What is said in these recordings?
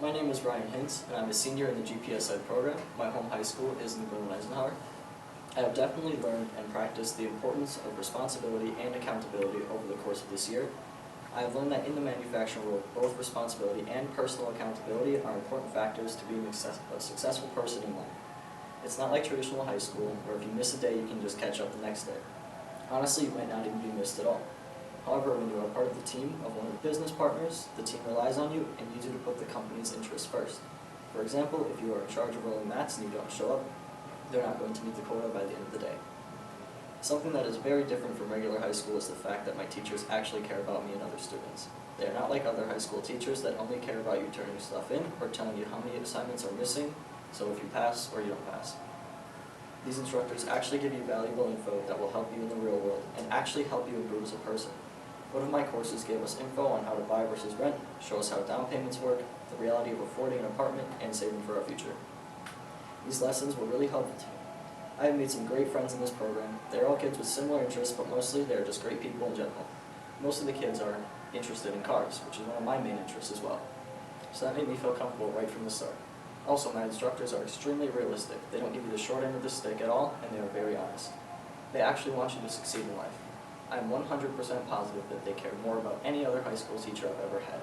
My name is Ryan Hintz, and I'm a senior in the GPS Ed program. My home high school is in Eisenhower. I have definitely learned and practiced the importance of responsibility and accountability over the course of this year. I have learned that in the manufacturing world, both responsibility and personal accountability are important factors to being a successful person in life. It's not like traditional high school, where if you miss a day, you can just catch up the next day. Honestly, you might not even be missed at all. However, when you are part of the team of one of the business partners, the team relies on you and needs you to put the company's interests first. For example, if you are in charge of rolling mats and you don't show up, they're not going to meet the quota by the end of the day. Something that is very different from regular high school is the fact that my teachers actually care about me and other students. They are not like other high school teachers that only care about you turning stuff in or telling you how many assignments are missing, so if you pass or you don't pass. These instructors actually give you valuable info that will help you in the real world and actually help you improve as a person. One of my courses gave us info on how to buy versus rent, show us how down payments work, the reality of affording an apartment, and saving for our future. These lessons were really helpful to me. I have made some great friends in this program. They're all kids with similar interests, but mostly they're just great people in general. Most of the kids are interested in cars, which is one of my main interests as well. So that made me feel comfortable right from the start. Also, my instructors are extremely realistic. They don't give you the short end of the stick at all, and they are very honest. They actually want you to succeed in life. I am 100% positive that they care more about any other high school teacher I've ever had.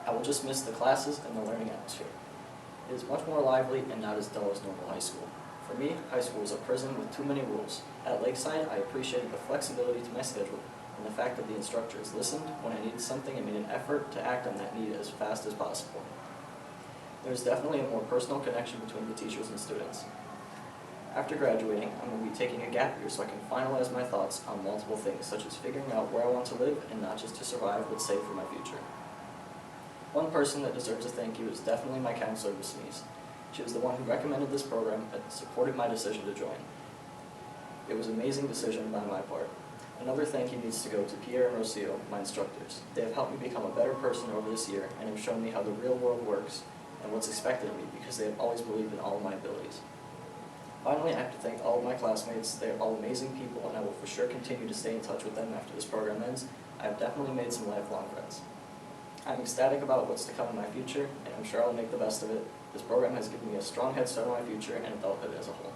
I will just miss the classes and the learning atmosphere. It is much more lively and not as dull as normal high school. For me, high school was a prison with too many rules. At Lakeside, I appreciated the flexibility to my schedule and the fact that the instructors listened when I needed something and made an effort to act on that need as fast as possible. There is definitely a more personal connection between the teachers and students. After graduating, I'm going to be taking a gap year so I can finalize my thoughts on multiple things, such as figuring out where I want to live and not just to survive, but save for my future. One person that deserves a thank you is definitely my counselor, Ms. Sneeze. She was the one who recommended this program and supported my decision to join. It was an amazing decision by my part. Another thank you needs to go to Pierre and Rocio, my instructors. They have helped me become a better person over this year and have shown me how the real world works and what's expected of me because they have always believed in all of my abilities. Finally, I have to thank all of my classmates. They are all amazing people, and I will for sure continue to stay in touch with them after this program ends. I have definitely made some lifelong friends. I'm ecstatic about what's to come in my future, and I'm sure I'll make the best of it. This program has given me a strong head start on my future and adulthood as a whole.